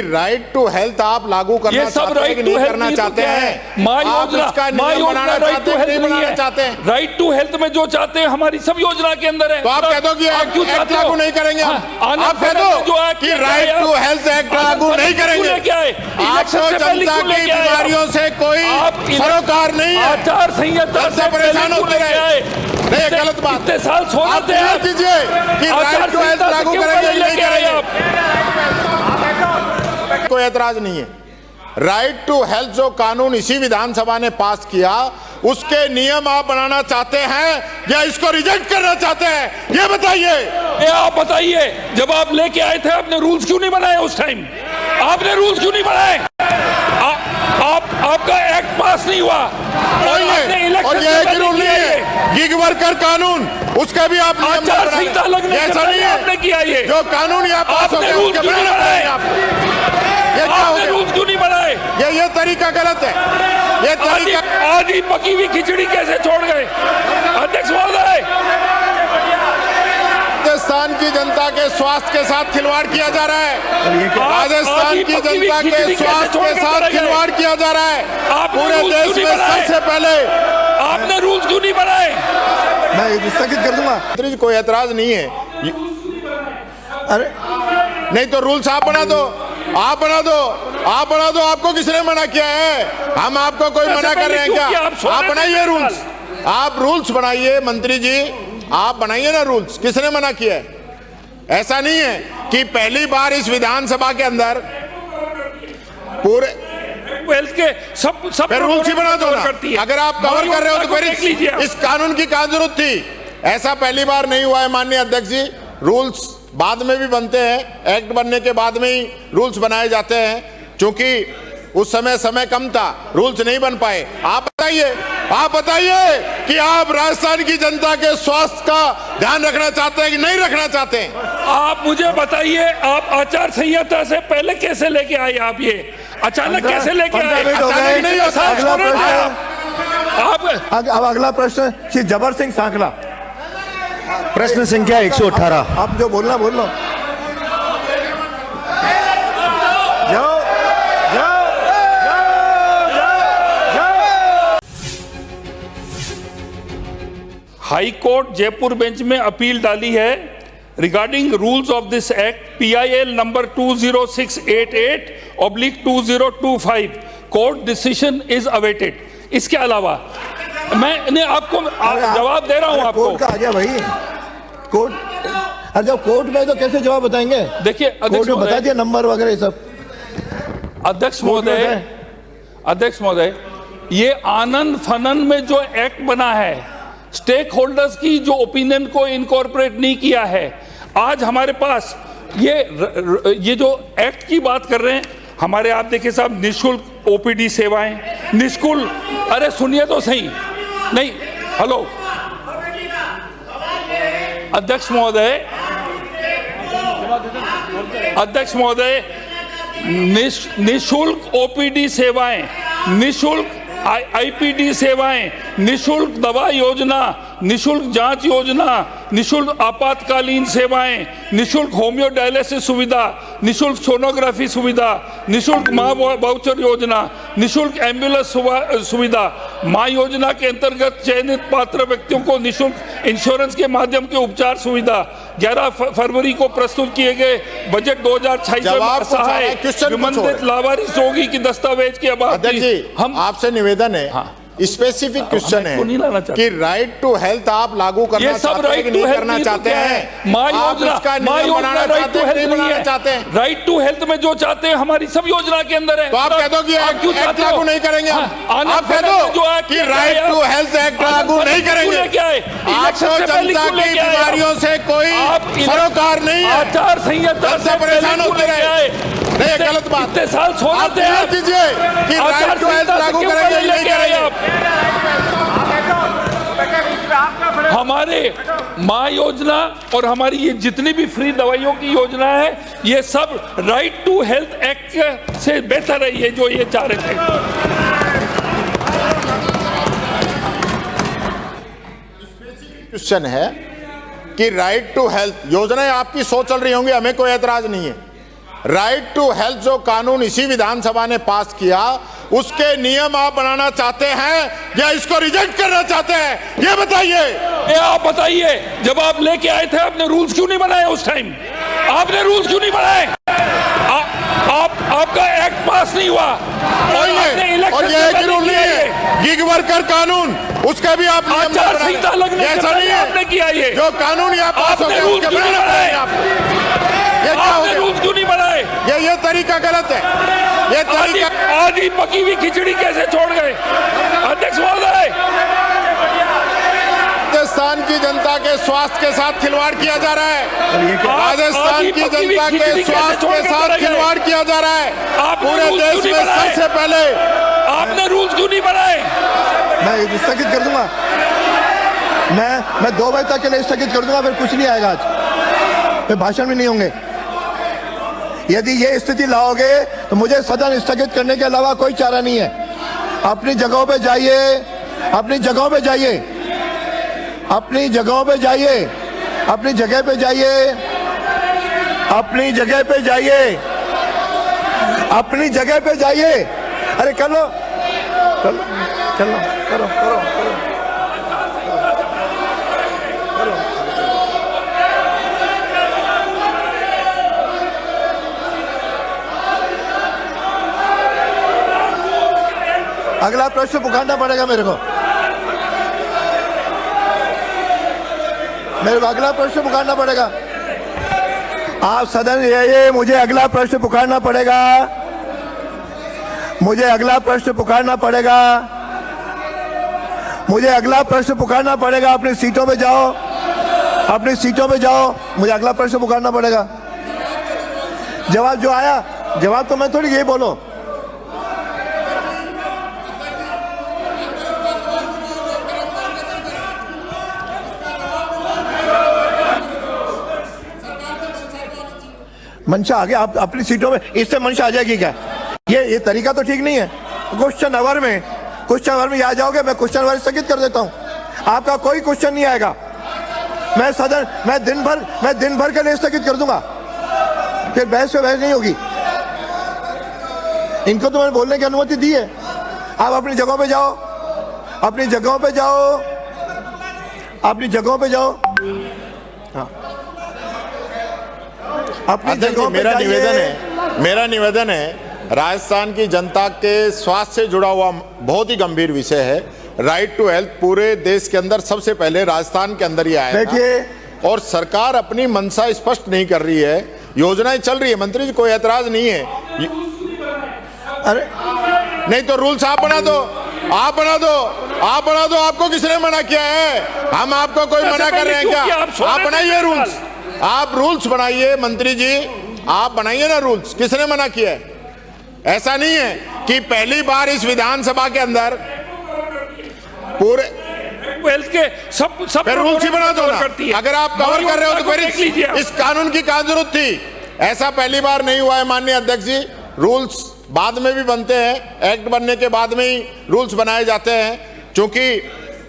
Right to health आप लागू करना चाहते हैं कि नहीं करना चाहते हैं? आप इसका नियम बनाना चाहते हैं कि नहीं बनाना चाहते हैं? राइट टू हेल्थ में जो चाहते हैं हमारी सब योजना के अंदर है। तो आप कह दो कि एक्ट लागू नहीं करेंगे। आप कह दो कि राइट टू हेल्थ एक्ट लागू नहीं करेंगे। आपको जनता की बीमारियों से कोई सरोकार नहीं है। आचार संहिता से परेशान होते रहे। नहीं, गलत बात। इतने साल आप कीजिए कि राइट टू हेल्थ लागू करेंगे नहीं करेंगे। कोई एतराज नहीं है। राइट टू हेल्थ जो कानून इसी विधानसभा ने पास किया, उसके नियम आप बनाना चाहते हैं या इसको रिजेक्ट करना चाहते हैं, ये बताइए। आप बताइए, जब आप लेके आए थे आपने रूल्स क्यों नहीं बनाए? उस टाइम आपने रूल्स क्यों नहीं बनाए? आपका एक्ट पास नहीं हुआ और ये एक रूल नहीं है। गिग वर्कर कानून, उसका भी आप आचार संहिता लगने ऐसा नहीं है आपने किया। ये जो कानून यहाँ पास हो गया उसके बनाना पड़ेगा आपको। ये क्या हो गया? रूल्स क्यों नहीं बनाए? ये तरीका गलत है। ये तरीका आधी पकी हुई खिचड़ी कैसे छोड़ गए? अध्यक्ष महोदय, राजस्थान की जनता के स्वास्थ्य के साथ खिलवाड़ किया जा रहा है। राजस्थान की जनता के स्वास्थ्य के साथ खिलवाड़ किया जा रहा है। पूरे देश में सबसे पहले आपने रूल्स क्यों नहीं बनाए? मैं स्थगित कर दूंगा। मंत्री जी, कोई एतराज नहीं है। अरे नहीं तो रूल्स आप बना दो, आप बना दो, आप बना दो। आपको किसने मना किया है? हम आपको कोई मना कर रहे हैं क्या? आप बनाइए रूल्स, आप रूल्स बनाइए। मंत्री जी आप बनाइए ना रूल्स। किसने मना किया है? ऐसा नहीं है कि पहली बार इस विधानसभा के अंदर पूरे हेल्थ के सब रूल्स ही बना दो ना। अगर आप कवर कर रहे हो तो फिर इस कानून की क्या जरूरत थी? ऐसा पहली बार नहीं हुआ है माननीय अध्यक्ष जी। रूल्स बाद में भी बनते हैं, एक्ट बनने के बाद में ही रूल्स बनाए जाते हैं। क्योंकि उस समय कम था, रूल्स नहीं बन पाए। आप बताइए कि आप राजस्थान की जनता के स्वास्थ्य का ध्यान रखना चाहते हैं कि नहीं रखना चाहते हैं? आप मुझे बताइए, आप आचार संहिता से पहले कैसे लेके आए? आप ये अचानक कैसे लेके आए? अचानक नहीं होता। अब अगला प्रश्न श्री जबर सिंह सांकला, प्रश्न संख्या 118। आप जो बोलना बोल लो। हाई कोर्ट जयपुर बेंच में अपील डाली है regarding rules of this act PIL number 20688/2025। Court decision is awaited. इसके अलावा मैं आपको जवाब दे रहा हूं। आपको कोर्ट का आ गया भाई। कोर्ट, अरे जब कोर्ट में तो कैसे जवाब बताएंगे? देखिए कोर्ट में बता दिया नंबर वगैरह सब। अध्यक्ष महोदय, ये आनंद फनन में जो एक्ट बना है, स्टेक होल्डर्स की जो ओपिनियन को इनकॉर्पोरेट नहीं किया है। आज हमारे पास ये जो एक्ट की बात कर रहे हैं, हमारे आप देखिए साहब, निःशुल्क OPD सेवाएं, निःशुल्क, अरे सुनिए तो सही। नहीं, हेलो अध्यक्ष महोदय, निःशुल्क OPD सेवाएं, निःशुल्क IPD सेवाएं, निःशुल्क दवा योजना, निःशुल्क जांच योजना, निःशुल्क आपातकालीन सेवाएं, निःशुल्क होम्यो डायलिसिस सुविधा, निःशुल्क सोनोग्राफी सुविधा, निःशुल्क माँ वाउचर योजना, निःशुल्क एम्बुलेंस सुविधा, माँ योजना के अंतर्गत चयनित पात्र व्यक्तियों को निःशुल्क इंश्योरेंस के माध्यम के उपचार सुविधा। 11 फरवरी को प्रस्तुत किए गए बजट 2026 में सहाय संबंधित लाभार्थी रोगी की दस्तावेज की हम आपसे निवेदन है। हाँ। स्पेसिफिक क्वेश्चन है कि राइट टू हेल्थ आप लागू करना चाहते हैं कि नहीं करना चाहते हैं? आप इसका नियम बनाना चाहते हैं कि नहीं बनाना चाहते हैं? राइट टू हेल्थ में जो चाहते हैं हमारी सब योजना के अंदर है। तो आप कह दो कि एक्ट लागू नहीं करेंगे। आप कह दो कि राइट टू हेल्थ एक्ट लागू नहीं करेंगे। आपको जनता की बीमारियों से कोई सरोकार नहीं है। आचार संहिता से परेशान होते रहे। नहीं, गलत बात। इतने साल आप कीजिए कि राइट टू हेल्थ लागू करेंगे नहीं करेंगे। हमारे माँ योजना और हमारी ये जितनी भी फ्री दवाइयों की योजना है, ये सब राइट टू हेल्थ एक्ट से बेहतर है। ये जो ये चाह रहे थे। क्वेश्चन है कि राइट टू हेल्थ योजनाएं आपकी 100 चल रही होंगी, हमें कोई एतराज नहीं है। राइट टू हेल्थ जो कानून इसी विधानसभा ने पास किया, उसके नियम आप बनाना चाहते हैं या इसको रिजेक्ट करना चाहते हैं, ये बताइए। ये आप बताइए, जब आप लेके आए थे आपने रूल्स क्यों नहीं बनाए? उस टाइम आपने रूल्स क्यों नहीं बनाए? आपका एक्ट पास नहीं हुआ और ये एक रूल नहीं है, गिग वर्कर कानून, उसका भी आप नियम आचार संहिता लगने के ऐसा पहले नहीं आपने है किया ये। जो कानून यहाँ पास हो आपने गया रूल्स उसके क्यों नहीं बनाना बनाए? पड़ेगा आपको। ये क्या हो आपने गया? रूल्स क्यों नहीं बनाए? ये तरीका गलत है, ये तरीका। आधी पकी हुई खिचड़ी कैसे छोड़ गए? अध्यक्ष महोदय, राजस्थान की जनता के स्वास्थ्य के साथ खिलवाड़ किया जा रहा है। राजस्थान की जनता के स्वास्थ्य के साथ खिलवाड़ किया जा रहा है। पूरे देश में सबसे पहले आपने रूल्स क्यों नहीं बनाए? मैं स्थगित कर दूंगा, मैं 2 बजे तक के लिए स्थगित कर दूंगा, फिर कुछ नहीं आएगा आज, फिर भाषण भी नहीं होंगे। यदि ये स्थिति लाओगे तो मुझे सदन स्थगित करने के अलावा कोई चारा नहीं है। अपनी जगहों पे जाइए, अपनी जगहों पे जाइए, अपनी जगहों पे जाइए, अपनी जगह पे जाइए, अपनी जगह पे जाइए, अपनी जगह पे जाइए। अरे कर लो, कर लो, चलो, करो करो करो करो। अगला प्रश्न पुकारना पड़ेगा मेरे को अगला प्रश्न पुकारना पड़ेगा। आप सदन ये मुझे अगला प्रश्न पुकारना पड़ेगा, मुझे अगला प्रश्न पुकारना पड़ेगा, मुझे अगला प्रश्न पुकारना पड़ेगा। अपनी सीटों पे जाओ, अपनी सीटों पे जाओ, मुझे अगला प्रश्न पुकारना पड़ेगा। जवाब जो आया, जवाब तो मैं थोड़ी यही बोलो। मंशा आ गया, आप अपनी सीटों में, इससे मंशा आ जाएगी क्या? ये तरीका तो ठीक नहीं है। क्वेश्चन आवर में आ जाओगे, मैं क्वेश्चन आवर स्थगित कर देता हूं, आपका कोई क्वेश्चन नहीं आएगा। मैं दिन भर के लिए स्थगित कर दूंगा, फिर बहस पे बहस नहीं होगी। इनको तो मैंने बोलने की अनुमति दी है। आप अपनी जगहों पे जाओ, अपनी जगहों पे जाओ, अपनी जगहों पे जाओ। हाँ, अपनी जगहों पे जाइए। मेरा निवेदन है, राजस्थान की जनता के स्वास्थ्य से जुड़ा हुआ बहुत ही गंभीर विषय है। राइट टू हेल्थ पूरे देश के अंदर सबसे पहले राजस्थान के अंदर ही आया। देखिए, और सरकार अपनी मंशा स्पष्ट नहीं कर रही है, योजनाएं चल रही है। मंत्री जी, कोई ऐतराज नहीं है। अरे नहीं तो रूल्स आप बना दो, आप बना दो, आप बना दो। आपको किसने मना किया है? हम आपको कोई मना कर रहे हैं क्या? आप बनाइए रूल्स, आप रूल्स बनाइए। मंत्री जी, आप बनाइए ना रूल्स, किसने मना किया है? ऐसा नहीं है कि पहली बार इस विधानसभा के अंदर पूरे हेल्थ के सब फिर रूल्स ही बना दो ना। अगर आप कवर कर रहे हो तो फिर इस कानून की क्या जरूरत थी? ऐसा पहली बार नहीं हुआ है माननीय अध्यक्ष जी। रूल्स बाद में भी बनते हैं, एक्ट बनने के बाद में ही रूल्स बनाए जाते हैं। क्योंकि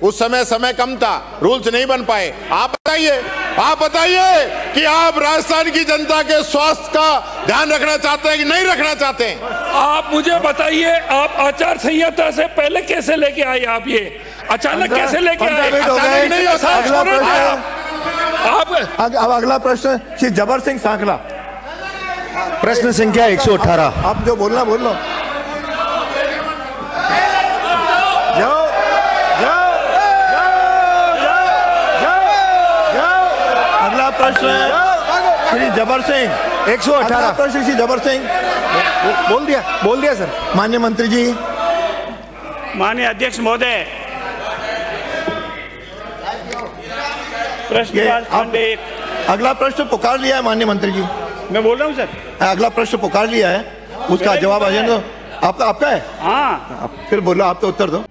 उस समय कम था, रूल्स नहीं बन पाए। आप बताइए कि आप राजस्थान की जनता के स्वास्थ्य का ध्यान रखना चाहते हैं कि नहीं रखना चाहते हैं? आप मुझे बताइए, आप आचार संहिता से पहले कैसे लेके आए? आप ये अचानक कैसे लेके आए? अचानक नहीं होता। अब अगला प्रश्न श्री जबर सिंह सांकला। प्रश्न संख्या 118। आप जो बोलना बोल लो। जाओ जाओ जाओ। अगला प्रश्न श्री जबर सिंह 118। प्रश्न श्री जबर सिंह। बोल दिया सर। माननीय मंत्री जी। माननीय अध्यक्ष महोदय, प्रश्न खंड 1। अगला प्रश्न पुकार लिया है माननीय मंत्री जी। मैं बोल रहा हूँ सर। अगला प्रश्न पुकार लिया है, उसका जवाब आ जाए। आपका है? हाँ, फिर बोलो, आप तो उत्तर दो।